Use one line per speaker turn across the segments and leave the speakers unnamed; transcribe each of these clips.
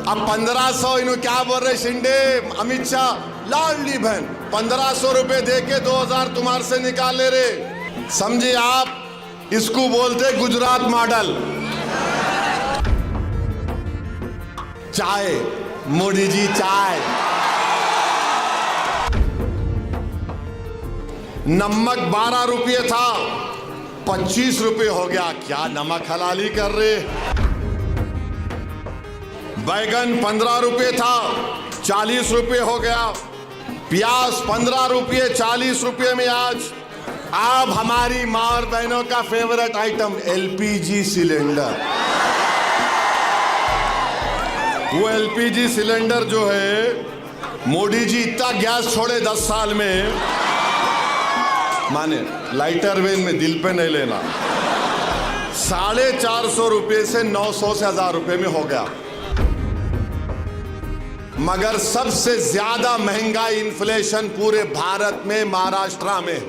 अब 1500 इन्हों क्या बोल रहे शिंदे अमित शाह लाडली बहन 1500 रुपए दे के 2000 तुम्हारे से निकाल ले रे। समझे आप, इसको बोलते गुजरात मॉडल। चाय मोदी जी चाय। नमक 12 रुपये था 25 रुपये हो गया। क्या नमक हलाली कर रहे। बैगन 15 रुपये था 40 रुपये हो गया। प्याज 15 रुपये 40 रुपये में आज। अब हमारी माँ और बहनों का फेवरेट आइटम एलपीजी सिलेंडर। वो एलपीजी सिलेंडर जो है मोदी जी इतना गैस छोड़े 10 साल में, माने लाइटर वेन में दिल पे नहीं लेना, 450 रुपये से 900 से 1000 रुपये में हो गया। मगर सबसे ज्यादा महंगा इन्फ्लेशन पूरे भारत में महाराष्ट्र में।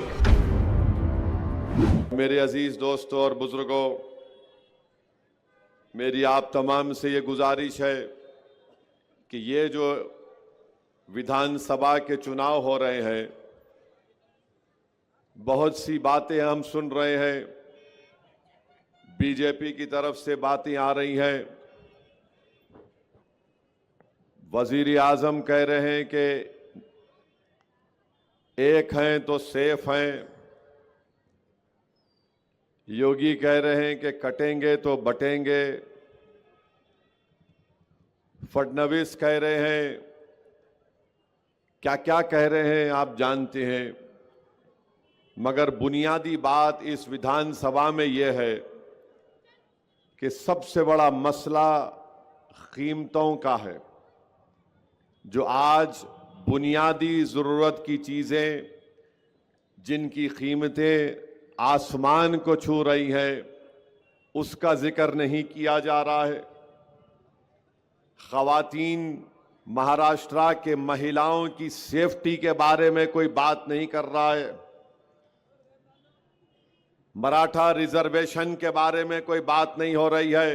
मेरे अजीज दोस्तों और बुजुर्गों, मेरी आप तमाम से ये गुजारिश है कि ये जो विधानसभा के चुनाव हो रहे हैं, बहुत सी बातें हम सुन रहे हैं, बीजेपी की तरफ से बातें आ रही हैं। वजीर आजम कह रहे हैं कि एक हैं तो सेफ हैं। योगी कह रहे हैं कि कटेंगे तो बटेंगे। फडणवीस कह रहे हैं, क्या क्या कह रहे हैं आप जानते हैं। मगर बुनियादी बात इस विधानसभा में यह है कि सबसे बड़ा मसला कीमतों का है। जो आज बुनियादी जरूरत की चीजें जिनकी कीमतें आसमान को छू रही है, उसका जिक्र नहीं किया जा रहा है। खवातीन महाराष्ट्र के महिलाओं की सेफ्टी के बारे में कोई बात नहीं कर रहा है। मराठा रिजर्वेशन के बारे में कोई बात नहीं हो रही है।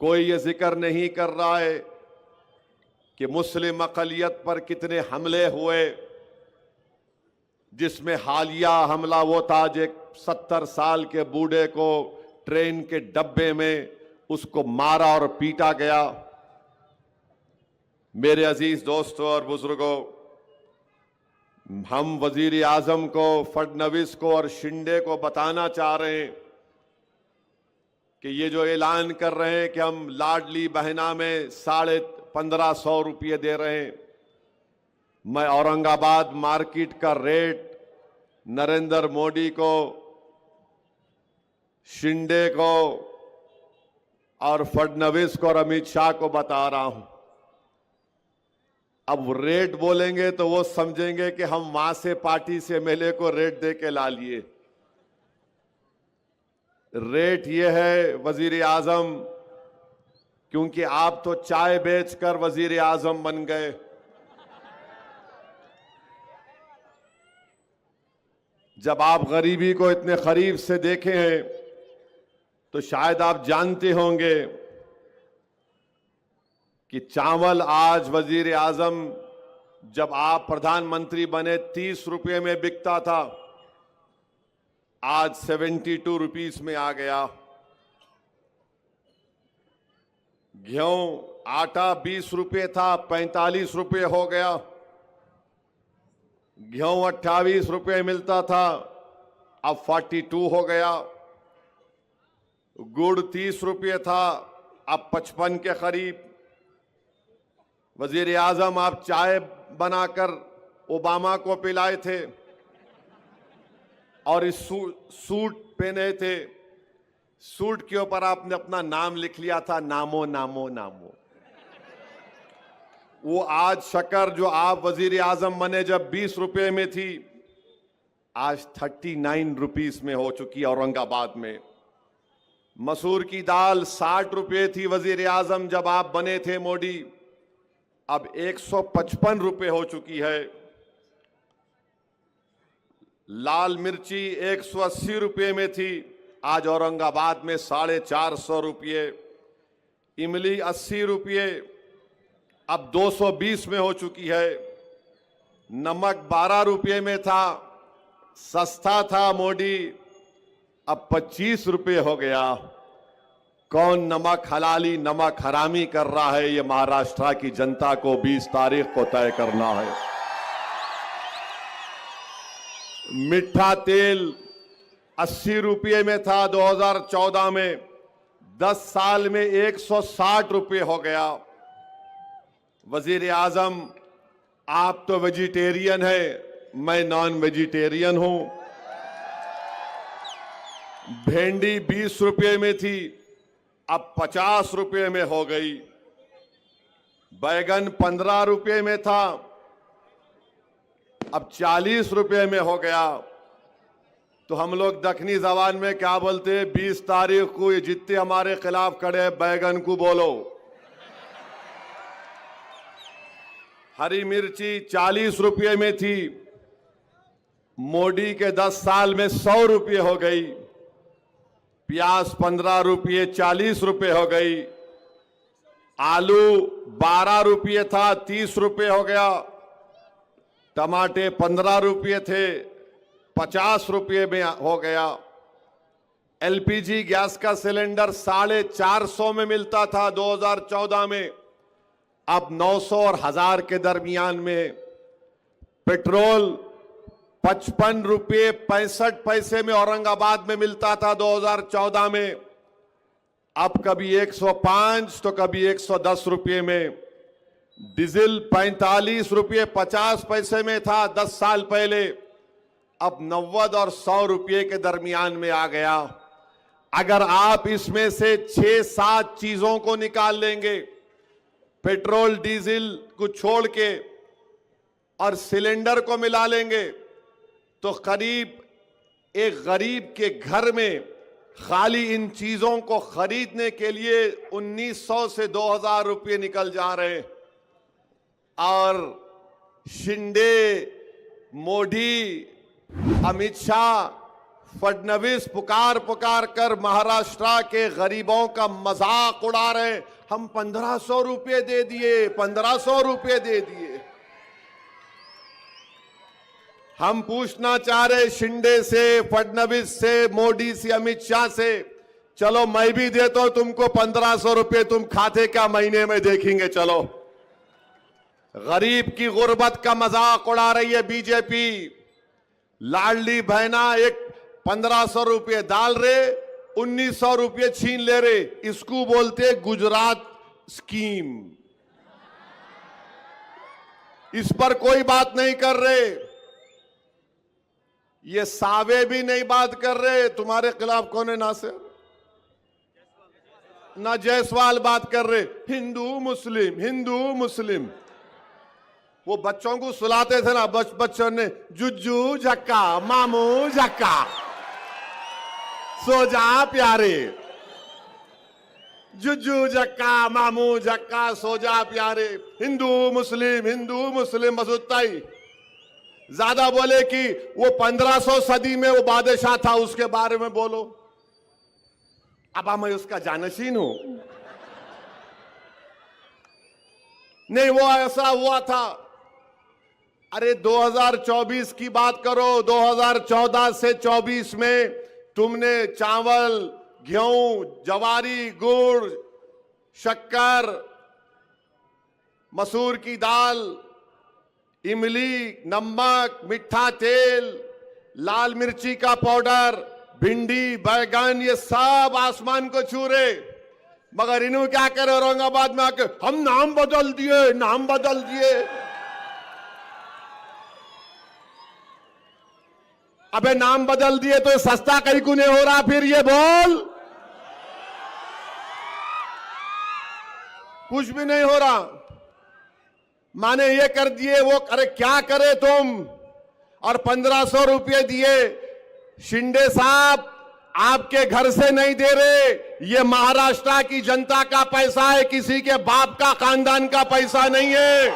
कोई ये जिक्र नहीं कर रहा है कि मुस्लिम अक़लियत पर कितने हमले हुए, जिसमें हालिया हमला वो था जो 70 साल के बूढ़े को ट्रेन के डब्बे में उसको मारा और पीटा गया। मेरे अजीज दोस्तों और बुजुर्गों, हम वजीर आजम को, फडणवीस को और शिंदे को बताना चाह रहे हैं कि ये जो ऐलान कर रहे हैं कि हम लाडली बहना में 1550 रुपये दे रहे हैं। मैं औरंगाबाद मार्केट का रेट नरेंद्र मोदी को, शिंदे को और फडणवीस को और अमित शाह को बता रहा हूं। अब रेट बोलेंगे तो वो समझेंगे कि हम वहां से पार्टी से एमएलए को रेट दे के ला लिए। रेट ये है वजीर आजम, क्योंकि आप तो चाय बेचकर वजीर आजम बन गए। जब आप गरीबी को इतने करीब से देखे हैं तो शायद आप जानते होंगे कि चावल आज वजीर आजम जब आप प्रधानमंत्री बने 30 रुपये में बिकता था, आज 72 रुपीस में आ गया। गेहूं आटा 20 रुपये था 45 रुपये हो गया। गेहूं 28 रुपये मिलता था, अब 42 हो गया। गुड़ 30 रुपये था, अब 55 के करीब। वजीर आजम आप चाय बनाकर ओबामा को पिलाए थे और इस सूट पहने थे। सूट के ऊपर आपने अपना नाम लिख लिया था, नामो नामो नामो। वो आज शक्कर जो आप वजीर आजम बने जब 20 रुपये में थी, आज 39 रुपीस में हो चुकी है औरंगाबाद में। मसूर की दाल 60 रुपये थी वजीर आजम जब आप बने थे मोदी, अब 155 रुपये हो चुकी है। लाल मिर्ची 180 रुपये में थी, आज औरंगाबाद में 450 रुपये। इमली 80 रुपये अब 220 में हो चुकी है। नमक 12 रुपये में था, सस्ता था मोदी, अब 25 रुपये हो गया। कौन नमक हलाली नमक हरामी कर रहा है, ये महाराष्ट्र की जनता को 20 तारीख को तय करना है। मीठा तेल 80 रुपये में था 2014 में, 10 साल में 160 रुपये हो गया। वजीर आजम, आप तो वेजिटेरियन है, मैं नॉन वेजिटेरियन हूं। भिंडी 20 रुपये में थी, अब 50 रुपये में हो गई। बैगन 15 रुपये में था, अब 40 रुपये में हो गया। तो हम लोग दक्षिणी जबान में क्या बोलते हैं, 20 तारीख को ये जितने हमारे खिलाफ खड़े बैगन को बोलो। हरी मिर्ची 40 रुपये में थी, मोदी के 10 साल में 100 रुपये हो गई। प्याज 15 रुपये 40 रुपये हो गई। आलू 12 रुपये था, 30 रुपये हो गया। टमाटे 15 रुपये थे, 50 रुपये में हो गया। एलपीजी गैस का सिलेंडर 450 में मिलता था 2014 में, अब 900 और 1000 के दरमियान में। पेट्रोल 55 रुपये 65 पैसे में औरंगाबाद में मिलता था 2014 में, अब कभी 105 तो कभी 110 रुपये में। डीजल 45 रुपये 50 पैसे में था 10 साल पहले, अब 90 और 100 रुपये के दरमियान में आ गया। अगर आप इसमें से 6-7 चीजों को निकाल लेंगे, पेट्रोल डीजल को छोड़ के, और सिलेंडर को मिला लेंगे, तो करीब एक गरीब के घर में खाली इन चीजों को खरीदने के लिए 1900 से 2000 रुपये निकल जा रहे हैं। और शिंदे, मोदी, अमित शाह, फडणवीस पुकार कर महाराष्ट्र के गरीबों का मजाक उड़ा रहे हैं। हम 1500 रुपये दे दिए, 1500 रुपये दे दिए। हम पूछना चाह रहे शिंदे से, फडणवीस से, मोदी से, अमित शाह से, चलो मैं भी देता हूं तुमको 1500 रुपये, तुम खाते क्या महीने में देखेंगे। चलो, गरीब की गुर्बत का मजाक उड़ा रही है बीजेपी। लाडली बहना एक 1500 रुपये डाल रहे, 1900 रुपये छीन ले रहे। इसको बोलते गुजरात स्कीम। इस पर कोई बात नहीं कर रहे। ये सावे भी नहीं बात कर रहे। तुम्हारे खिलाफ कौन है नासिर? ना जायसवाल बात कर रहे। हिंदू मुस्लिम, हिंदू मुस्लिम। वो बच्चों को सुलाते थे ना, बच्चों ने जुज्जू झक्का, मामू झक्का, सो जा प्यारे। जुज्जू झक्का, मामू झक्का, सो जा प्यारे। हिंदू मुस्लिम बसुत्ताई। ज्यादा बोले कि वो 1500 सदी में वो बादशाह था, उसके बारे में बोलो। अब मैं उसका जानशीन हूं। नहीं, वो ऐसा हुआ था। अरे 2024 की बात करो। 2014 से 24 में तुमने चावल, गेहूं, जवारी, गुड़, शक्कर, मसूर की दाल, इमली, नमक, मीठा तेल, लाल मिर्ची का पाउडर, भिंडी, बैगन, ये सब आसमान को छू रहे। मगर इन्हों क्या करे औरंगाबाद में आके, हम नाम बदल दिए, नाम बदल दिए। अबे नाम बदल दिए तो सस्ता कहीं को नहीं हो रहा, फिर ये बोल। कुछ भी नहीं हो रहा। माने ये कर दिए, वो अरे क्या करे तुम। और 1500 रुपये दिए। शिंदे साहब आपके घर से नहीं दे रहे, ये महाराष्ट्र की जनता का पैसा है, किसी के बाप का खानदान का पैसा नहीं है।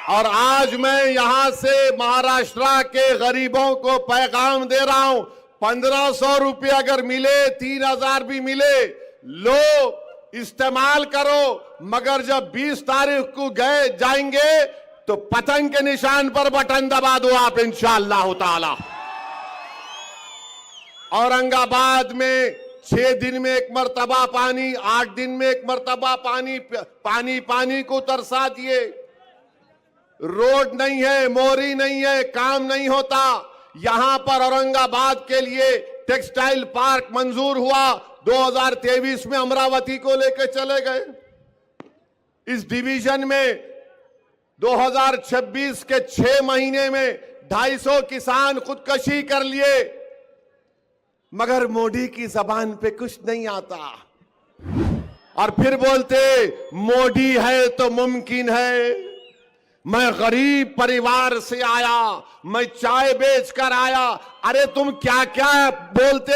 और आज मैं यहां से महाराष्ट्र के गरीबों को पैगाम दे रहा हूं, 1500 रुपये अगर मिले, 3000 भी मिले, लो इस्तेमाल करो, मगर जब 20 तारीख को गए जाएंगे तो पतंग के निशान पर बटन दबा दो आप इंशाअल्लाह ताला। औरंगाबाद में 6 दिन में एक मर्तबा पानी, 8 दिन में एक मर्तबा पानी, पानी पानी को तरसा दिए। रोड नहीं है, मोरी नहीं है, काम नहीं होता। यहां पर औरंगाबाद के लिए टेक्सटाइल पार्क मंजूर हुआ, 2023 में अमरावती को लेकर चले गए। इस डिवीजन में 2026 के 6 महीने में 250 किसान खुदकशी कर लिए, मगर मोदी की जबान पे कुछ नहीं आता। और फिर बोलते मोदी है तो मुमकिन है। मैं गरीब परिवार से आया, मैं चाय बेचकर आया। अरे तुम क्या क्या बोलते,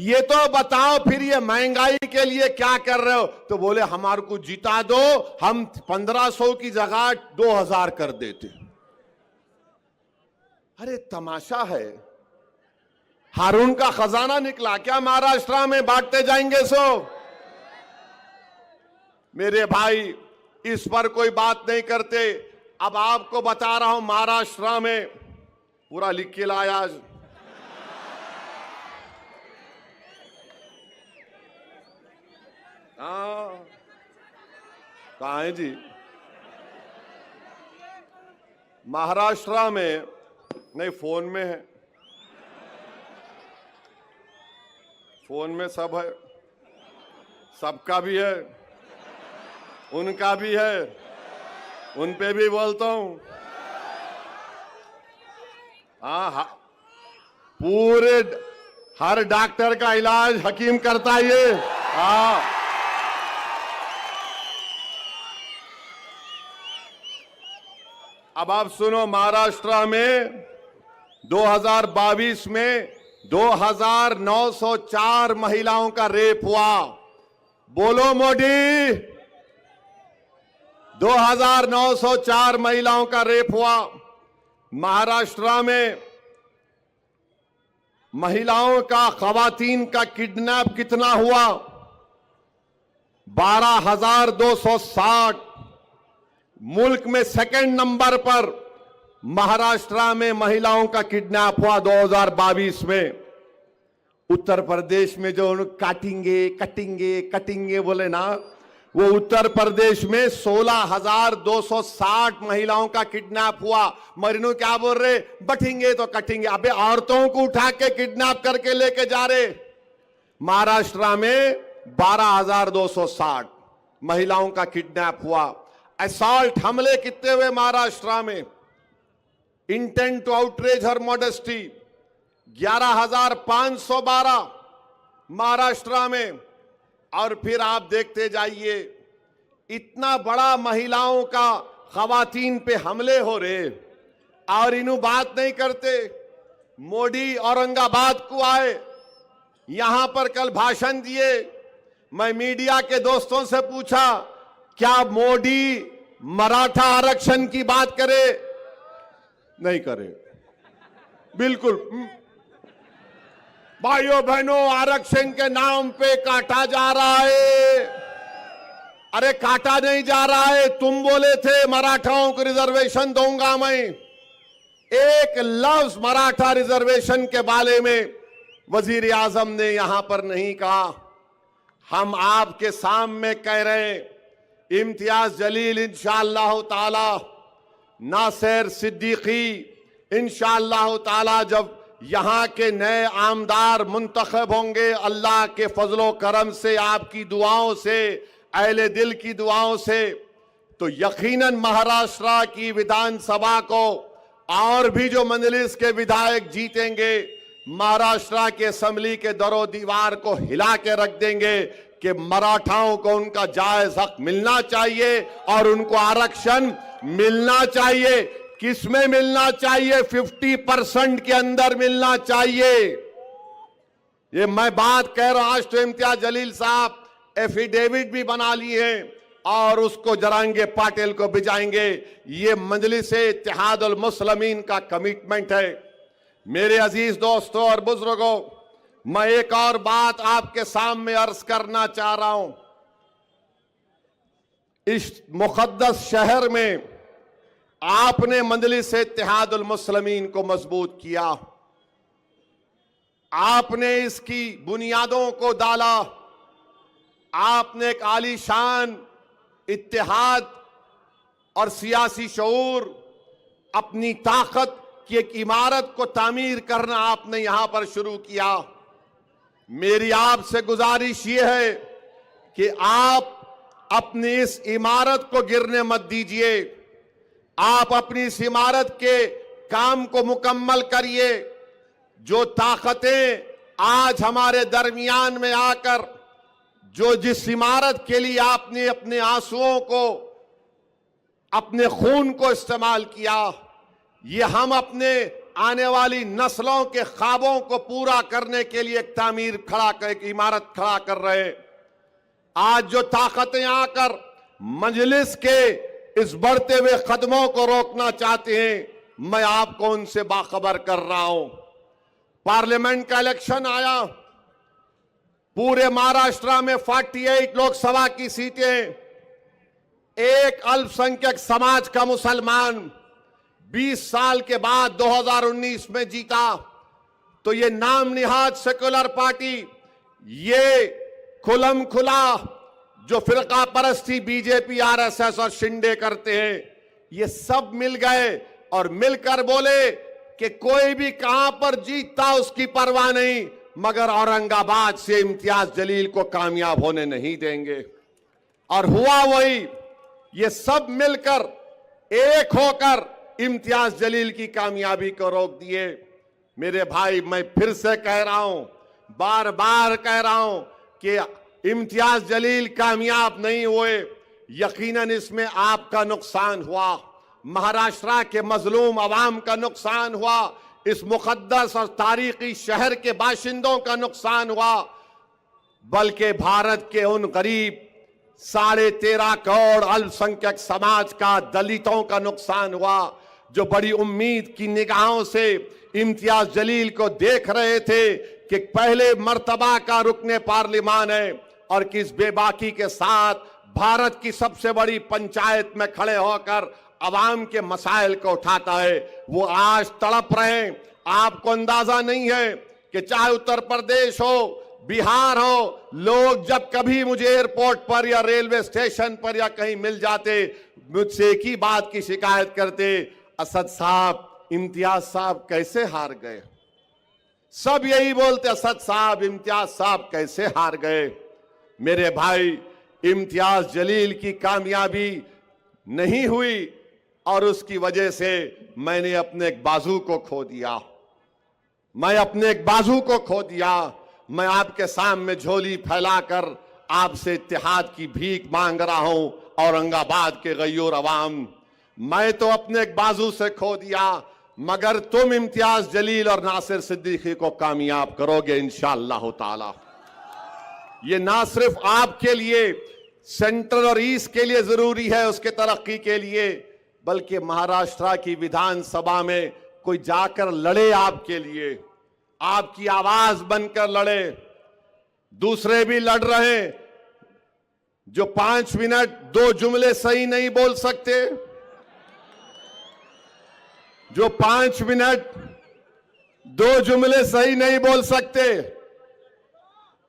ये तो बताओ फिर ये महंगाई के लिए क्या कर रहे हो? तो बोले हमारे को जिता दो, हम 1500 की जगह 2000 कर देते। अरे तमाशा है, हारून का खजाना निकला क्या महाराष्ट्र में बांटते जाएंगे? सो मेरे भाई इस पर कोई बात नहीं करते। अब आपको बता रहा हूं, महाराष्ट्र में पूरा लिख के लाया आज। कहां है जी? महाराष्ट्र में नहीं, फोन में है, फोन में सब है, सबका भी है, उनका भी है, उन पे भी बोलता हूं। हाँ, पूरे हर डॉक्टर का इलाज हकीम करता है ये। हाँ, अब आप सुनो, महाराष्ट्र में 2022 में 2904 महिलाओं का रेप हुआ। बोलो मोदी, 2904 महिलाओं का रेप हुआ। महाराष्ट्र में महिलाओं का, खवातीन का किडनैप कितना हुआ? 12,260। मुल्क में सेकंड नंबर पर महाराष्ट्र में महिलाओं का किडनैप हुआ 2022 में। उत्तर प्रदेश में जो काटेंगे कटेंगे कटेंगे बोले ना, वो उत्तर प्रदेश में 16,260 महिलाओं का किडनैप हुआ। मरीनू क्या बोल रहे? बटेंगे तो कटेंगे। अबे औरतों को उठा के किडनैप करके लेके जा रहे। महाराष्ट्र में 12,260 महिलाओं का किडनैप हुआ। असॉल्ट हमले कितने हुए महाराष्ट्र में? Intent to outrage her modesty 11,512 Maharashtra में। और फिर आप देखते जाइए, इतना बड़ा महिलाओं का, खवातीन पे हमले हो रहे और इन्हों बात नहीं करते। मोदी औरंगाबाद को आए, यहां पर कल भाषण दिए। मैं मीडिया के दोस्तों से पूछा, क्या मोदी मराठा आरक्षण की बात करे? नहीं करे, बिल्कुल। भाइयों बहनों, आरक्षण के नाम पे काटा जा रहा है। अरे काटा नहीं जा रहा है। तुम बोले थे मराठाओं को रिजर्वेशन दूंगा मैं। एक लफ्ज मराठा रिजर्वेशन के बारे में वजीर आजम ने यहां पर नहीं कहा। हम आपके सामने कह रहे हैं, इम्तियाज जलील इंशाअल्लाह ताला, नासिर सिद्दीकी इंशाअल्लाह ताला जब यहां के नए आमदार मुंतखब होंगे, अल्लाह के फजलो करम से, आपकी दुआओं से, अहले दिल की दुआओं से, तो यकीनन महाराष्ट्र की विधानसभा को और भी जो मंजलिस के विधायक जीतेंगे, महाराष्ट्र के असेंबली के दरो दीवार को हिला के रख देंगे कि मराठाओं को उनका जायज हक मिलना चाहिए और उनको आरक्षण मिलना चाहिए। किसमें मिलना चाहिए? 50% के अंदर मिलना चाहिए। ये मैं बात कह रहा हूं। आज तो इम्तियाज जलील साहब एफिडेविट भी बना लिए हैं और उसको जरांगे पाटिल को भिजाएंगे। ये मजलिस-ए इत्तेहादुल मुस्लिमीन का कमिटमेंट है। मेरे अजीज दोस्तों और बुजुर्गों, मैं एक और बात आपके सामने अर्ज करना चाह रहा हूं। इस मुक़द्दस शहर में आपने मजलिस इत्तेहादुल मुस्लिमीन को मजबूत किया, आपने इसकी बुनियादों को डाला, आपने एक आलीशान इत्तेहाद और सियासी शऊर, अपनी ताकत की एक इमारत को तामीर करना आपने यहां पर शुरू किया। मेरी आपसे गुजारिश ये है कि आप अपनी इस इमारत को गिरने मत दीजिए, आप अपनी इस इमारत के काम को मुकम्मल करिए। जो ताकतें आज हमारे दरमियान में आकर जो जिस इमारत के लिए आपने अपने आंसुओं को, अपने खून को इस्तेमाल किया, ये हम अपने आने वाली नस्लों के ख्वाबों को पूरा करने के लिए एक तामीर खड़ा कर, एक इमारत खड़ा कर रहे हैं। आज जो ताकतें आकर मजलिस के इस बढ़ते हुए कदमों को रोकना चाहते हैं, मैं आपको उनसे बाखबर कर रहा हूं। पार्लियामेंट का इलेक्शन आया, पूरे महाराष्ट्र में 48 लोकसभा की सीटें एक अल्पसंख्यक समाज का मुसलमान 20 साल के बाद 2019 में जीता। तो ये नाम निहाद सेकुलर पार्टी, ये खुलम खुला जो फिरका परस्ती बीजेपी, आरएसएस और शिंदे करते हैं, ये सब मिल गए और मिलकर बोले कि कोई भी कहां पर जीतता उसकी परवाह नहीं, मगर औरंगाबाद से इम्तियाज जलील को कामयाब होने नहीं देंगे। और हुआ वही, ये सब मिलकर एक होकर इम्तियाज जलील की कामयाबी को रोक दिए। मेरे भाई, मैं फिर से कह रहा हूं, बार बार कह रहा हूं कि इम्तियाज जलील कामयाब नहीं हुए, यकीनन इसमें आपका नुकसान हुआ, महाराष्ट्र के मजलूम अवाम का नुकसान हुआ, इस मुकद्दस और तारीखी शहर के बाशिंदों का नुकसान हुआ, बल्कि भारत के उन गरीब 13.5 करोड़ अल्पसंख्यक समाज का, दलितों का नुकसान हुआ, जो बड़ी उम्मीद की निगाहों से इम्तियाज जलील को देख रहे थे कि पहले मर्तबा का रुकने पार्लियामान है और किस बेबाकी के साथ भारत की सबसे बड़ी पंचायत में खड़े होकर अवाम के मसाइल को उठाता है, वो आज तड़प रहे हैं। आपको अंदाजा नहीं है कि चाहे उत्तर प्रदेश हो, बिहार हो, लोग जब कभी मुझे एयरपोर्ट पर या रेलवे स्टेशन पर या कहीं मिल जाते, मुझसे एक ही बात की शिकायत करते, असद साहब, इम्तियाज साहब कैसे हार गए। सब यही बोलते, असद साहब, इम्तियाज साहब कैसे हार गए। मेरे भाई, इम्तियाज जलील की कामयाबी नहीं हुई और उसकी वजह से मैंने अपने एक बाजू को खो दिया, मैं अपने एक बाजू को खो दिया। मैं आपके सामने झोली फैलाकर आपसे इत्तेहाद की भीख मांग रहा हूं, औरंगाबाद के गयूर अवाम, मैं तो अपने एक बाजू से खो दिया, मगर तुम इम्तियाज जलील और नासिर सिद्दीकी को कामयाब करोगे इंशाअल्लाह ताला। ये ना सिर्फ आपके लिए, सेंट्रल और ईस्ट के लिए जरूरी है, उसके तरक्की के लिए, बल्कि महाराष्ट्र की विधानसभा में कोई जाकर लड़े आपके लिए, आपकी आवाज बनकर लड़े। दूसरे भी लड़ रहे हैं जो 5 मिनट 2 जुमले सही नहीं बोल सकते, जो 5 मिनट 2 जुमले सही नहीं बोल सकते,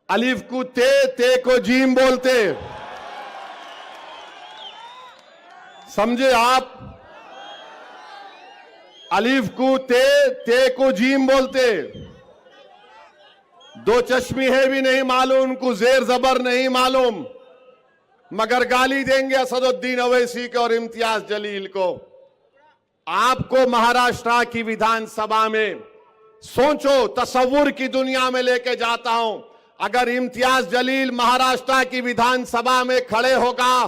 अलिफ को ते को जीम बोलते, समझे आप? अलिफ को ते को जीम बोलते, 2 चश्मी है भी नहीं मालूम, उनको जेर जबर नहीं मालूम, मगर गाली देंगे असदुद्दीन अवैसी को और इम्तियाज जलील को। आपको महाराष्ट्र की विधानसभा में सोचो, तसव्वुर की दुनिया में लेके जाता हूं, अगर इम्तियाज जलील महाराष्ट्र की विधानसभा में खड़े होगा,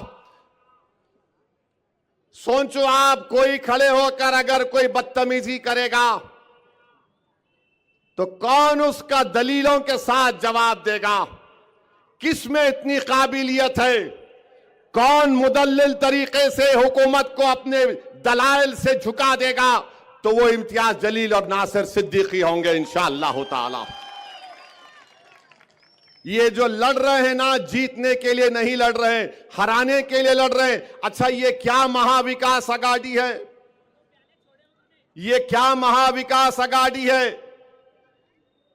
सोचो आप, कोई खड़े होकर अगर कोई बदतमीजी करेगा तो कौन उसका दलीलों के साथ जवाब देगा? किस में इतनी काबिलियत है? कौन मुदल्लिल तरीके से हुकूमत को अपने दलाइल से झुका देगा? तो वो इम्तियाज जलील और नासिर सिद्दीकी होंगे इंशाअल्लाह ताला। ये जो लड़ रहे हैं ना, जीतने के लिए नहीं लड़ रहे हैं, हराने के लिए लड़ रहे हैं। अच्छा, ये क्या महाविकास अघाड़ी है? ये क्या महाविकास अघाड़ी है?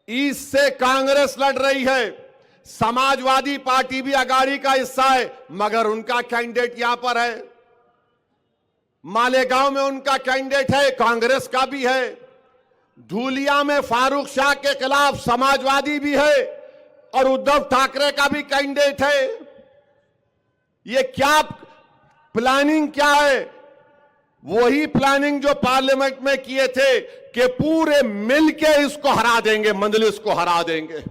ईस्ट से कांग्रेस लड़ रही है, समाजवादी पार्टी भी अघाड़ी का हिस्सा है, मगर उनका कैंडिडेट यहां पर है। मालेगांव में उनका कैंडिडेट है, कांग्रेस का भी है। धूलिया में फारूक शाह के खिलाफ समाजवादी भी है और उद्धव ठाकरे का भी कैंडिडेट है। ये क्या प्लानिंग क्या है? वही प्लानिंग जो पार्लियामेंट में किए थे कि पूरे मिलके इसको हरा देंगे, मंजलिस को हरा देंगे।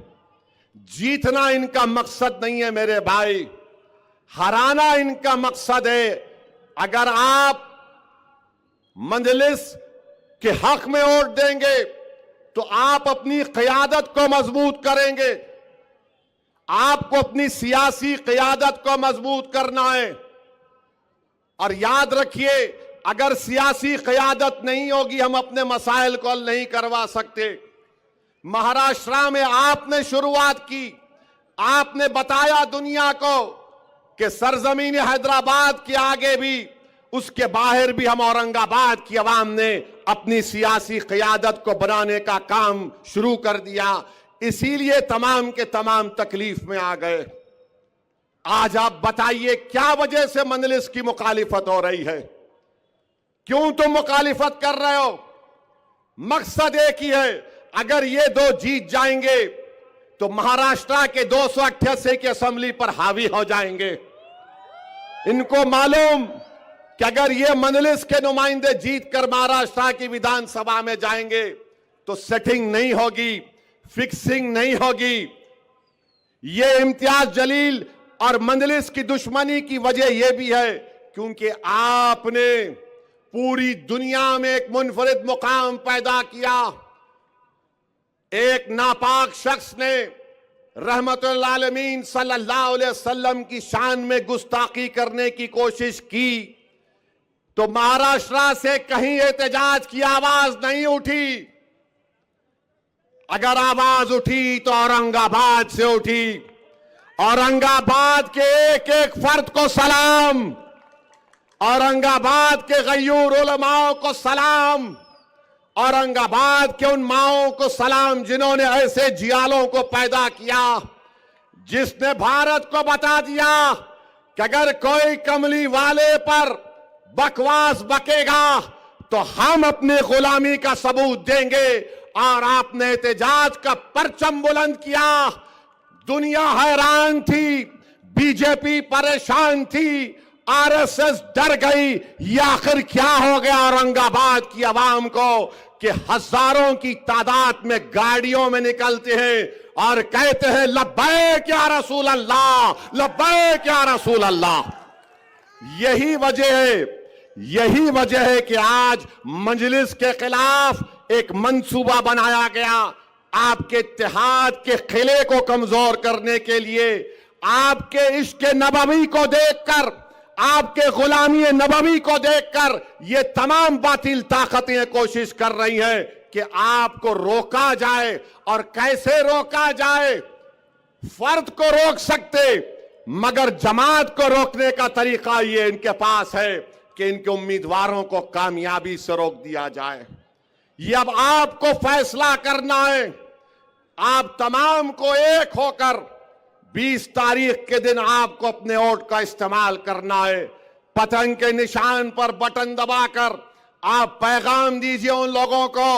जीतना इनका मकसद नहीं है मेरे भाई, हराना इनका मकसद है। अगर आप मंजलिस के हक में वोट देंगे तो आप अपनी क़यादत को मजबूत करेंगे। आपको अपनी सियासी क़यादत को मजबूत करना है। और याद रखिए, अगर सियासी क़यादत नहीं होगी, हम अपने मसाइल को हल नहीं करवा सकते। महाराष्ट्र में आपने शुरुआत की, आपने बताया दुनिया को कि सरजमीन हैदराबाद के आगे भी, उसके बाहर भी हम औरंगाबाद की आवाम ने अपनी सियासी क़यादत को बनाने का काम शुरू कर दिया। इसीलिए तमाम के तमाम तकलीफ में आ गए। आज आप बताइए क्या वजह से मंजलिस की मुखालिफत हो रही है? क्यों तुम मुखालिफत कर रहे हो? मकसद एक ही है, अगर ये दो जीत जाएंगे तो महाराष्ट्र के 288 की असेंबली पर हावी हो जाएंगे। इनको मालूम कि अगर ये मंजलिस के नुमाइंदे जीत कर महाराष्ट्र की विधानसभा में जाएंगे तो सेटिंग नहीं होगी, फिक्सिंग नहीं होगी। ये इम्तियाज जलील और मंजलिस की दुश्मनी की वजह यह भी है क्योंकि आपने पूरी दुनिया में एक मुनफरिद मुकाम पैदा किया। एक नापाक शख्स ने रहमतुल आलमीन सल्लल्लाहु अलैहि वसल्लम की शान में गुस्ताखी करने की कोशिश की तो महाराष्ट्र से कहीं एहतजाज की आवाज नहीं उठी। अगर आवाज उठी तो औरंगाबाद से उठी। औरंगाबाद के एक एक फर्द को सलाम, औरंगाबाद के गयूर उलमाओं को सलाम, औरंगाबाद के उन माओं को सलाम जिन्होंने ऐसे जियालों को पैदा किया, जिसने भारत को बता दिया कि अगर कोई कमली वाले पर बकवास बकेगा तो हम अपनी गुलामी का सबूत देंगे। और आपने एहतजाज का परचम बुलंद किया। दुनिया हैरान थी, बीजेपी परेशान थी, आरएसएस डर गई। ये आखिर क्या हो गया औरंगाबाद की आवाम को कि हजारों की तादाद में गाड़ियों में निकलते हैं और कहते हैं लब्बैक या रसूल अल्लाह, लब्बैक या रसूल अल्लाह। यही वजह है कि आज मजलिस के खिलाफ एक मंसूबा बनाया गया। आपके इत्तेहाद के किले को कमजोर करने के लिए, आपके इश्क नबवी को देखकर, आपके गुलामी नबवी को देखकर ये तमाम बातिल ताकतें कोशिश कर रही हैं कि आपको रोका जाए। और कैसे रोका जाए? फर्द को रोक सकते, मगर जमात को रोकने का तरीका ये इनके पास है कि इनके उम्मीदवारों को कामयाबी से रोक दिया जाए। ये अब आपको फैसला करना है। आप तमाम को एक होकर 20 तारीख के दिन आपको अपने वोट का इस्तेमाल करना है। पतंग के निशान पर बटन दबाकर आप पैगाम दीजिए उन लोगों को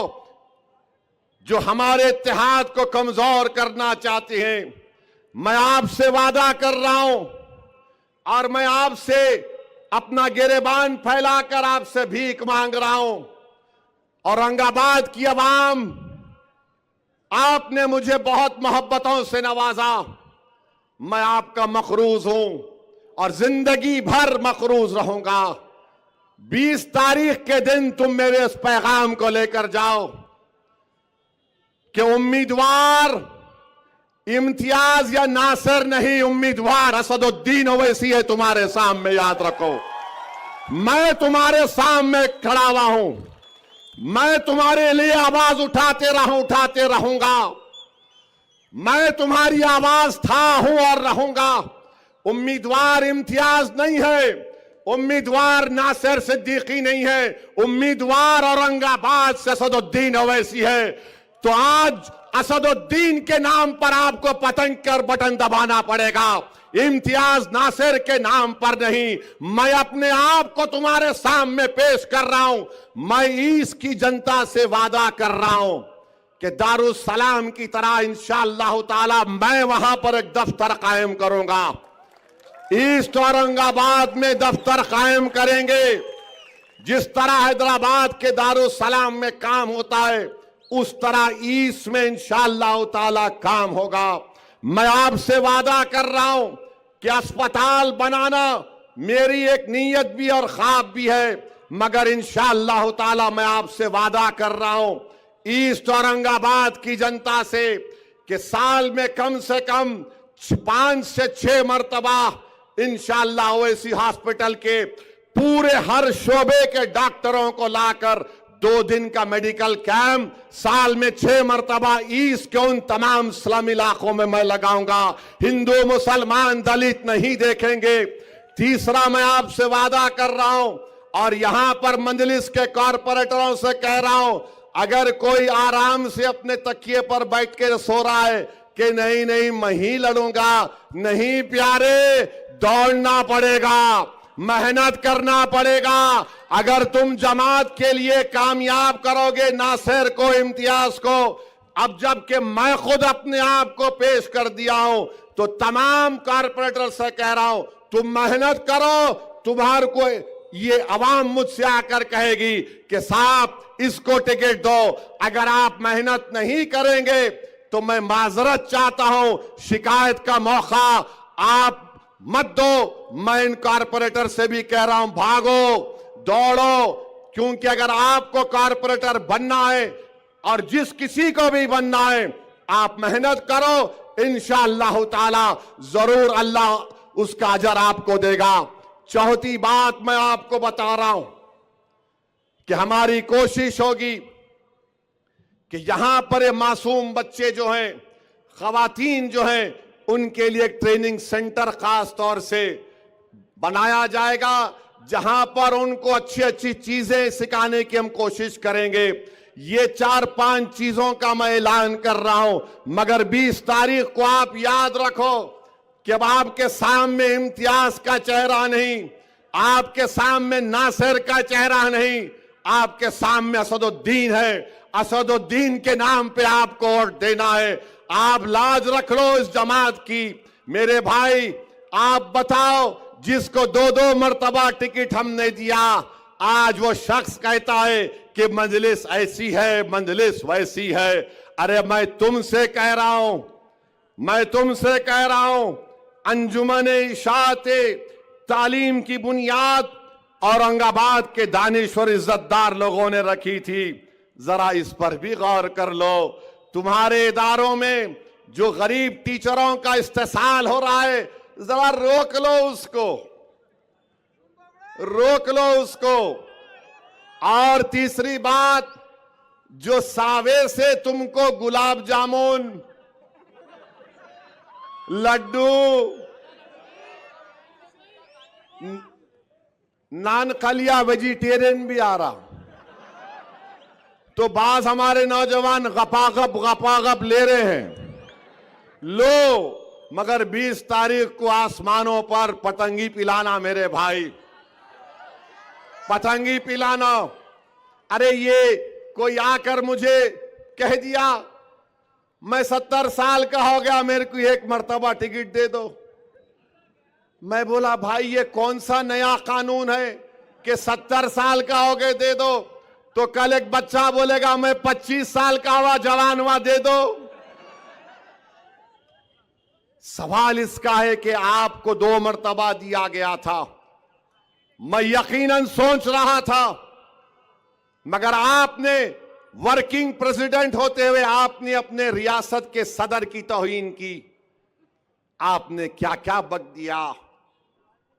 जो हमारे इत्तेहाद को कमजोर करना चाहते हैं। मैं आपसे वादा कर रहा हूं और मैं आपसे अपना गिरेबान फैलाकर आपसे भीख मांग रहा हूं। औरंगाबाद की आवाम, आपने मुझे बहुत मोहब्बतों से नवाजा। मैं आपका मखरूज हूं और जिंदगी भर मखरूज रहूंगा। 20 तारीख के दिन तुम मेरे इस पैगाम को लेकर जाओ कि उम्मीदवार इम्तियाज या नासिर नहीं, उम्मीदवार असदुद्दीन ओवैसी है तुम्हारे सामने। याद रखो, मैं तुम्हारे सामने खड़ा हुआ हूं। मैं तुम्हारे लिए आवाज उठाते रहूंगा।
मैं तुम्हारी आवाज था, हूं और रहूंगा। उम्मीदवार इम्तियाज नहीं है, उम्मीदवार नासिर सिद्दीकी नहीं है, उम्मीदवार औरंगाबाद से असदुद्दीन ओवैसी है। तो आज असदुद्दीन के नाम पर आपको पतंग कर बटन दबाना पड़ेगा, इम्तियाज नासिर के नाम पर नहीं। मैं अपने आप को तुम्हारे सामने पेश कर रहा हूं। मैं ईस्ट की जनता से वादा कर रहा हूं कि दारुस्सलाम की तरह इंशाअल्लाह ताला मैं वहां पर एक दफ्तर कायम करूंगा। ईस्ट औरंगाबाद में दफ्तर कायम करेंगे। जिस तरह हैदराबाद के दारुस्सलाम में काम होता है, उस तरह ईस्ट में इंशाअल्लाह ताला काम होगा। मैं आपसे वादा कर रहा हूं कि अस्पताल बनाना मेरी एक नीयत भी और ख्वाब भी है, मगर इंशाअल्लाह ताला मैं आपसे वादा कर रहा हूं ईस्ट औरंगाबाद की जनता से कि साल में कम से कम 5 से 6 मरतबा इंशाअल्लाह ओवैसी हॉस्पिटल के पूरे हर शोबे के डॉक्टरों को लाकर 2 दिन का मेडिकल कैंप साल में 6 मरतबा ईस्ट के उन तमाम स्लम इलाकों में मैं लगाऊंगा। हिंदू मुसलमान दलित नहीं देखेंगे। तीसरा, मैं आपसे वादा कर रहा हूं और यहां पर मंजलिस के कॉरपोरेटरों से कह रहा हूं, अगर कोई आराम से अपने तकिए पर बैठ के सो रहा है कि नहीं नहीं मैं ही लड़ूंगा, नहीं प्यारे, दौड़ना पड़ेगा, मेहनत करना पड़ेगा। अगर तुम जमात के लिए कामयाब करोगे नासिर को, इम्तियाज को, अब जबकि मैं खुद अपने आप को पेश कर दिया हूं, तो तमाम कॉरपोरेटर से कह रहा हूं तुम मेहनत करो। तुम्हारे को ये अवाम मुझसे आकर कहेगी कि साहब इसको टिकट दो। अगर आप मेहनत नहीं करेंगे तो मैं माजरत चाहता हूं, शिकायत का मौका आप मत दो। मैं इन कॉरपोरेटर से भी कह रहा हूं भागो, दौड़ो, क्योंकि अगर आपको कॉरपोरेटर बनना है और जिस किसी को भी बनना है, आप मेहनत करो, इंशाअल्लाह ताला जरूर अल्लाह उसका अजर आपको देगा। चौथी बात मैं आपको बता रहा हूं कि हमारी कोशिश होगी कि यहां पर ये मासूम बच्चे जो हैं, खवातीन जो हैं, उनके लिए एक ट्रेनिंग सेंटर खास तौर से बनाया जाएगा, जहां पर उनको अच्छी अच्छी चीजें सिखाने की हम कोशिश करेंगे। ये 4-5 चीजों का मैं ऐलान कर रहा हूं, मगर 20 तारीख को आप याद रखो कि अब आपके सामने इम्तियाज का चेहरा नहीं, आपके सामने नासिर का चेहरा नहीं, आपके सामने असदुद्दीन है। असदुद्दीन के नाम पे आपको वोट देना है। आप लाज रख लो इस जमात की। मेरे भाई, आप बताओ, जिसको 2-2 मरतबा टिकट हमने दिया, आज वो शख्स कहता है कि मजलिस ऐसी है, मजलिस वैसी है। अरे मैं तुमसे कह रहा हूं, मैं तुमसे कह रहा हूं, अंजुमन इशाअत तालीम की बुनियाद औरंगाबाद के दानिश्वर इज्जतदार लोगों ने रखी थी। जरा इस पर भी गौर कर लो। तुम्हारे इदारों में जो गरीब टीचरों का इस्तेसाल हो रहा है, जरा रोक लो उसको, रोक लो उसको। और तीसरी बात, जो सावे से तुमको गुलाब जामुन, लड्डू, नान खलिया वेजिटेरियन भी आ रहा, तो बाज हमारे नौजवान गपागप ले रहे हैं। लो, मगर 20 तारीख को आसमानों पर पतंगी पिलाना मेरे भाई, पतंगी पिलाना। अरे ये कोई आकर मुझे कह दिया मैं 70 साल का हो गया, मेरे को 1 मरतबा टिकट दे दो। मैं बोला भाई ये कौन सा नया कानून है कि 70 साल का हो गए दे दो? तो कल एक बच्चा बोलेगा मैं 25 साल का हुआ, जवान हुआ, दे दो। सवाल इसका है कि आपको 2 मरतबा दिया गया था। मैं यकीनन सोच रहा था, मगर आपने वर्किंग प्रेसिडेंट होते हुए आपने अपने रियासत के सदर की तौहीन की। आपने क्या क्या बक दिया,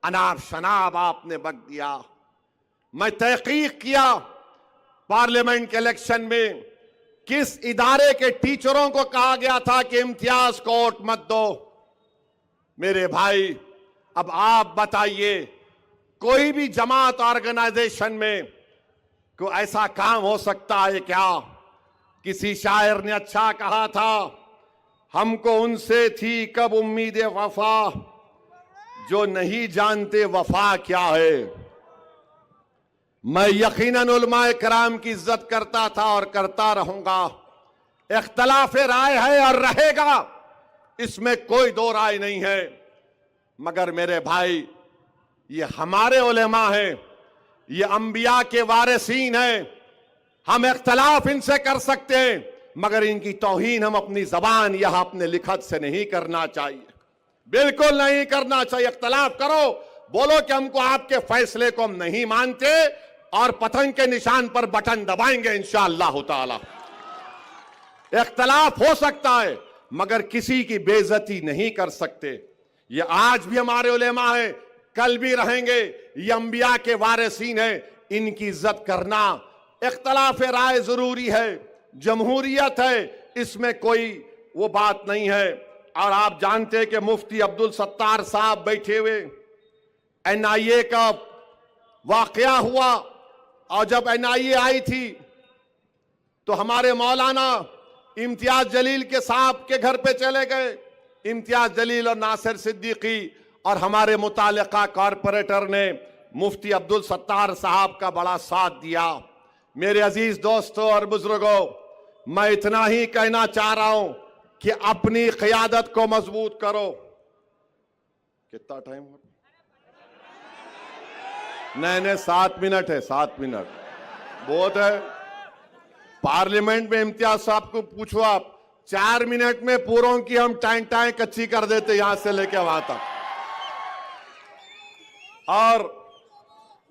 अनाब शनाब आपने बक दिया। मैं तहकीक किया पार्लियामेंट के इलेक्शन में किस इदारे के टीचरों को कहा गया था कि इम्तियाज कोर्ट मत दो? मेरे भाई, अब आप बताइए, कोई भी जमात ऑर्गेनाइजेशन में को ऐसा काम हो सकता है क्या? किसी शायर ने अच्छा कहा था, हमको उनसे थी कब उम्मीद वफा, जो नहीं जानते वफा क्या है। मैं यकीनन उलमाए कराम की इज्जत करता था और करता रहूंगा। इख्तलाफ राय है और रहेगा, इसमें कोई दो राय नहीं है। मगर मेरे भाई, ये हमारे उलेमा हैं, ये अंबिया के वारिसीन हैं। हम इख्तलाफ इनसे कर सकते हैं, मगर इनकी तौहीन हम अपनी जबान या अपने लिखत से नहीं करना चाहिए, बिल्कुल नहीं करना चाहिए। इख्तलाफ करो, बोलो कि हमको आपके फैसले को हम नहीं मानते और पतंग के निशान पर बटन दबाएंगे इंशाअल्लाह ताला। इख्तलाफ हो सकता है, मगर किसी की बेइज्जती नहीं कर सकते। ये आज भी हमारे उलेमा हैं, कल भी रहेंगे। ये अंबिया के वारिसीन हैं, इनकी इज्जत करना। इख्तलाफ राय जरूरी है, जमहूरियत है, इसमें कोई वो बात नहीं है। और आप जानते हैं कि मुफ्ती अब्दुल सत्तार साहब बैठे हुए, NIA का वाकया हुआ, और जब NIA आई थी तो हमारे मौलाना इम्तियाज जलील के साहब के घर पे चले गए। इम्तियाज जलील और नासिर सिद्दीकी और हमारे मुतालिका कॉरपोरेटर ने मुफ्ती अब्दुल सत्तार साहब का बड़ा साथ दिया। मेरे अजीज दोस्तों और बुजुर्गों, मैं इतना ही कहना चाह रहा हूं कि अपनी क़यादत को मजबूत करो। कितना टाइम हो? नहीं, 7 मिनट है, 7 मिनट बहुत है। पार्लियामेंट में इम्तियाज साहब को पूछो आप, 4 मिनट में पूरों की हम टाइम कच्ची कर देते यहां से लेके वहां तक।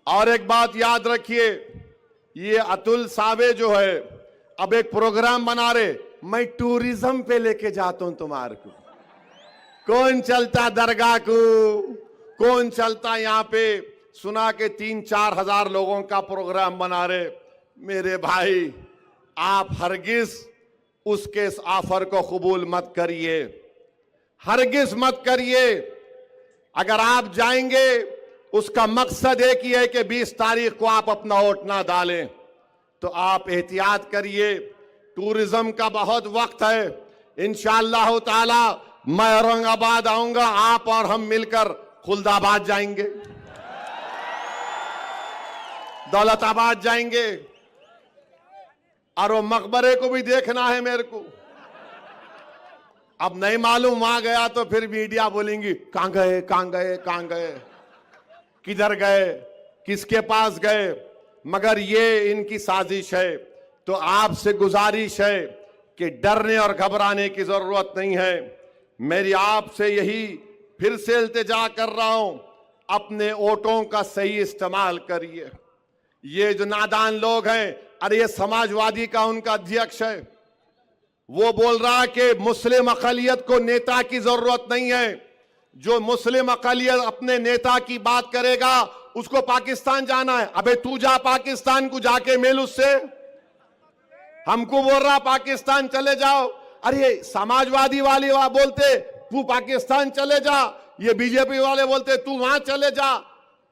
और एक बात याद रखिए, ये अतुल सावे जो है अब एक प्रोग्राम बना रहे, मैं टूरिज्म पे लेके जाता हूं तुम्हारे को। कौन चलता दरगाह को, कौन चलता यहां पे, सुना के 3-4 हजार लोगों का प्रोग्राम बना रहे। मेरे भाई, आप हरगिज उसके इस ऑफर को कबूल मत करिए, हरगिज मत करिए। अगर आप जाएंगे, उसका मकसद एक ही है कि 20 तारीख को आप अपना वोट ना डालें, तो आप एहतियात करिए। टूरिज्म का बहुत वक्त है। इंशाअल्लाह ताला मैं औरंगाबाद आऊंगा, आप और हम मिलकर खुलदाबाद जाएंगे, दौलताबाद जाएंगे, और वो मकबरे को भी देखना है मेरे को। अब नहीं मालूम, वहां गया तो फिर मीडिया बोलेंगी कहां गए, कहां गए, कहां गए, किधर गए, किसके पास गए। मगर ये इनकी साजिश है। तो आपसे गुजारिश है कि डरने और घबराने की जरूरत नहीं है। मेरी आपसे यही फिर से इल्तिजा कर रहा हूं, अपने वोटों का सही इस्तेमाल करिए। ये जो नादान लोग हैं, अरे ये समाजवादी का उनका अध्यक्ष है, वो बोल रहा है कि मुस्लिम अक़लियत को नेता की जरूरत नहीं है। जो मुस्लिम अक़लियत अपने नेता की बात करेगा, उसको पाकिस्तान जाना है। अबे तू जा पाकिस्तान को, जाके मिल उससे। हमको बोल रहा पाकिस्तान चले जाओ। अरे समाजवादी वाले वहां बोलते तू पाकिस्तान चले जा, ये बीजेपी वाले बोलते तू वहां चले जा।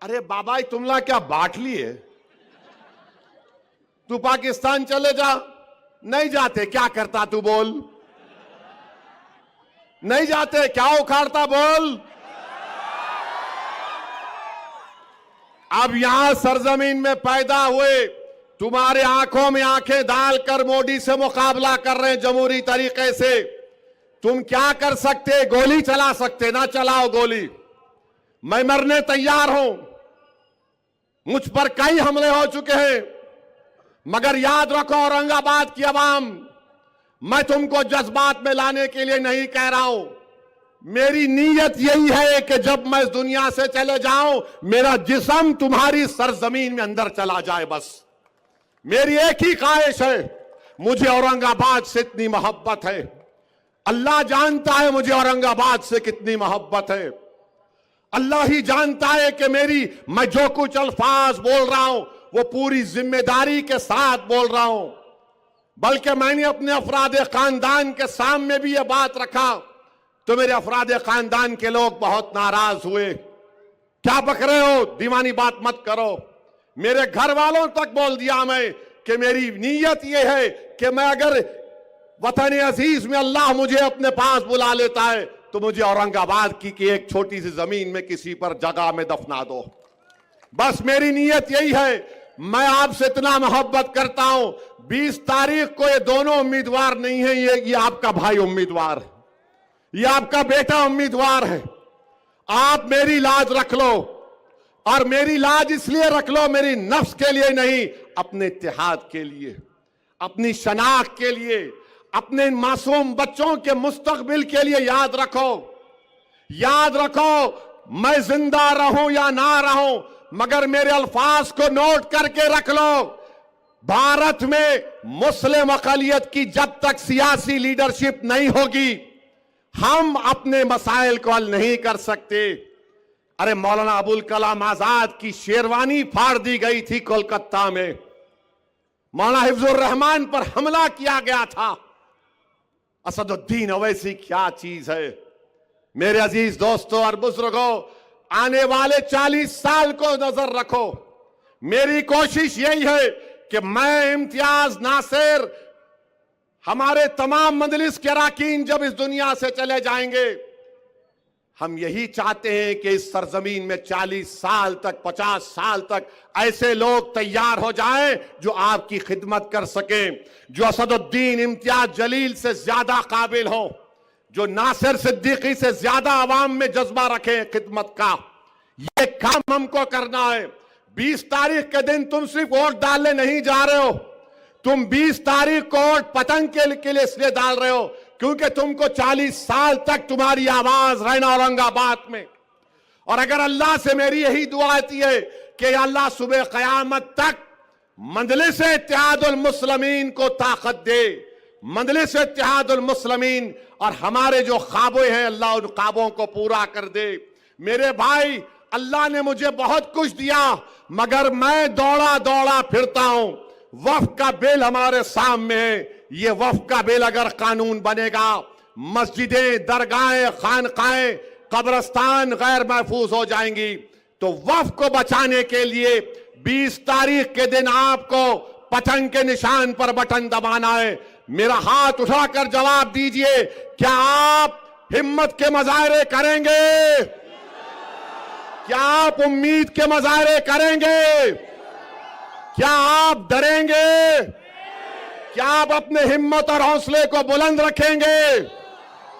अरे बाबा, तुमला क्या बांट लिए? तू पाकिस्तान चले जा। नहीं जाते, क्या करता तू बोल? नहीं जाते, क्या उखाड़ता बोल? अब यहां सरजमीन में पैदा हुए, तुम्हारे आंखों में आंखें डालकर मोदी से मुकाबला कर रहे हैं जमहूरी तरीके से। तुम क्या कर सकते? गोली चला सकते, ना चलाओ गोली। मैं मरने तैयार हूं, मुझ पर कई हमले हो चुके हैं, मगर याद रखो औरंगाबाद की आवाम, मैं तुमको जज्बात में लाने के लिए नहीं कह रहा हूं। मेरी नीयत यही है कि जब मैं इस दुनिया से चले जाऊं, मेरा जिस्म तुम्हारी सरजमीन में अंदर चला जाए। बस मेरी एक ही ख्वाहिश है। मुझे औरंगाबाद से इतनी मोहब्बत है, अल्लाह जानता है मुझे औरंगाबाद से कितनी मोहब्बत है। अल्लाह ही जानता है कि मैं जो कुछ अल्फाज बोल रहा हूं, वो पूरी जिम्मेदारी के साथ बोल रहा हूं। बल्कि मैंने अपने अफराद खानदान के सामने भी यह बात रखा तो मेरे अफराद खानदान के लोग बहुत नाराज हुए। क्या बक रहे हो, दीवानी बात मत करो। मेरे घर वालों तक बोल दिया मैं कि मेरी नीयत यह है कि मैं अगर वतन अजीज में अल्लाह मुझे अपने पास बुला लेता है तो मुझे औरंगाबाद की एक छोटी सी जमीन में किसी पर जगह में दफना दो। बस मेरी नीयत यही है। मैं आपसे इतना मोहब्बत करता हूं। 20 तारीख को ये दोनों उम्मीदवार नहीं है, ये आपका भाई उम्मीदवार है, ये आपका बेटा उम्मीदवार है। आप मेरी लाज रख लो, और मेरी लाज इसलिए रख लो, मेरी नफ्स के लिए नहीं, अपने इत्तेहाद के लिए, अपनी शनाख्त के लिए, अपने मासूम बच्चों के मुस्तकबिल के लिए। याद रखो, याद रखो, मैं जिंदा रहूं या ना रहूं, मगर मेरे अल्फाज को नोट करके रख लो। भारत में मुस्लिम अक़लियत की जब तक सियासी लीडरशिप नहीं होगी, हम अपने मसाइल को हल नहीं कर सकते। अरे मौलाना अबुल कलाम आजाद की शेरवानी फाड़ दी गई थी कोलकाता में, मौलाना हिफ्जुर रहमान पर हमला किया गया था। असदुद्दीन ओवैसी क्या चीज है। मेरे अजीज दोस्तों और बुजुर्गों, आने वाले 40 साल को नजर रखो। मेरी कोशिश यही है कि मैं, इम्तियाज नासिर, हमारे तमाम मजलिस के अरकान जब इस दुनिया से चले जाएंगे, हम यही चाहते हैं कि इस सरजमीन में 40 साल तक, 50 साल तक ऐसे लोग तैयार हो जाएं जो आपकी खिदमत कर सकें, जो असदुद्दीन इम्तियाज जलील से ज्यादा काबिल हो, जो नासिर सिद्दीकी से ज्यादा अवाम में जज्बा रखें खिदमत का। ये काम हमको करना है। 20 तारीख के दिन तुम सिर्फ वोट डालने नहीं जा रहे हो, तुम 20 तारीख को वोट पतंग के लिए इसलिए डाल रहे हो क्योंकि तुमको 40 साल तक तुम्हारी आवाज रहना औरंगाबाद में। और अगर अल्लाह से मेरी यही दुआ आती है कि अल्लाह सुबह क़यामत तक मजलिस इत्तेहादुल मुस्लिमीन को ताकत दे, मजलिस इत्तेहादुल मुस्लिमीन, और हमारे जो ख्वाबें हैं अल्लाह उन ख्वाबों को पूरा कर दे। मेरे भाई, अल्लाह ने मुझे बहुत कुछ दिया, मगर मैं दौड़ा दौड़ा फिरता हूं। वक्फ का बिल हमारे सामने है। ये वक्फ का बिल अगर कानून बनेगा, मस्जिदें, दरगाहें, खानकाहें, कब्रस्तान गैर महफूज हो जाएंगी। तो वक्फ को बचाने के लिए 20 तारीख के दिन आपको पतंग के निशान पर बटन दबाना है। मेरा हाथ उठाकर जवाब दीजिए, क्या आप हिम्मत के मजाहरे करेंगे? क्या आप उम्मीद के मजाहरे करेंगे? क्या आप डरेंगे? क्या आप अपने हिम्मत और हौसले को बुलंद रखेंगे?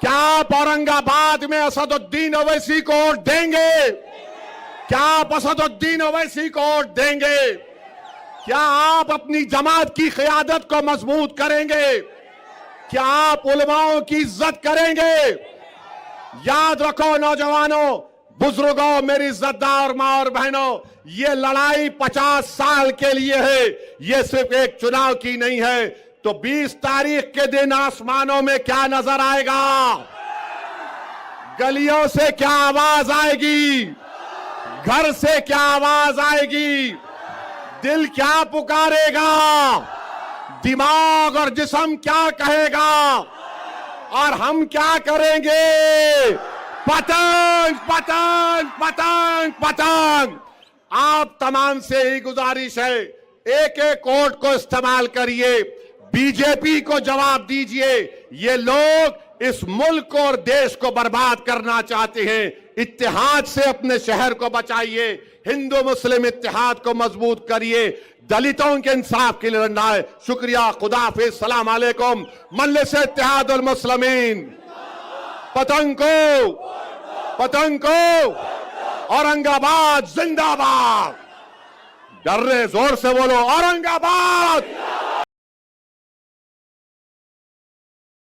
क्या आप औरंगाबाद में असदुद्दीन ओवैसी को वोट देंगे? क्या आप असदुद्दीन ओवैसी को वोट देंगे? क्या आप अपनी जमात की क़यादत को मजबूत करेंगे? क्या आप उलमाओं की इज्जत करेंगे? याद रखो नौजवानों, बुजुर्गों, मेरी इज्जतदार माँ और बहनों, ये लड़ाई 50 साल के लिए है, ये सिर्फ एक चुनाव की नहीं है। तो 20 तारीख के दिन आसमानों में क्या नजर आएगा? गलियों से क्या आवाज आएगी? घर से क्या आवाज आएगी? दिल क्या पुकारेगा? दिमाग और जिस्म क्या कहेगा? और हम क्या करेंगे? पतंग पतंग पतंग पतंग। आप तमाम से ही गुजारिश है, एक एक वोट को इस्तेमाल करिए, बीजेपी को जवाब दीजिए। ये लोग इस मुल्क और देश को बर्बाद करना चाहते हैं। इत्तेहाद से अपने शहर को बचाइए, हिंदू मुस्लिम इत्तेहाद को मजबूत करिए, दलितों के इंसाफ के लिए लड़ना है। शुक्रिया, खुदा हाफिज, सलाम अलैकुम। मजलिस इत्तेहादुल मुस्लिमीन, पतंग को औरंगाबाद जिंदाबाद। डर रहे, जोर से बोलो, औरंगाबाद।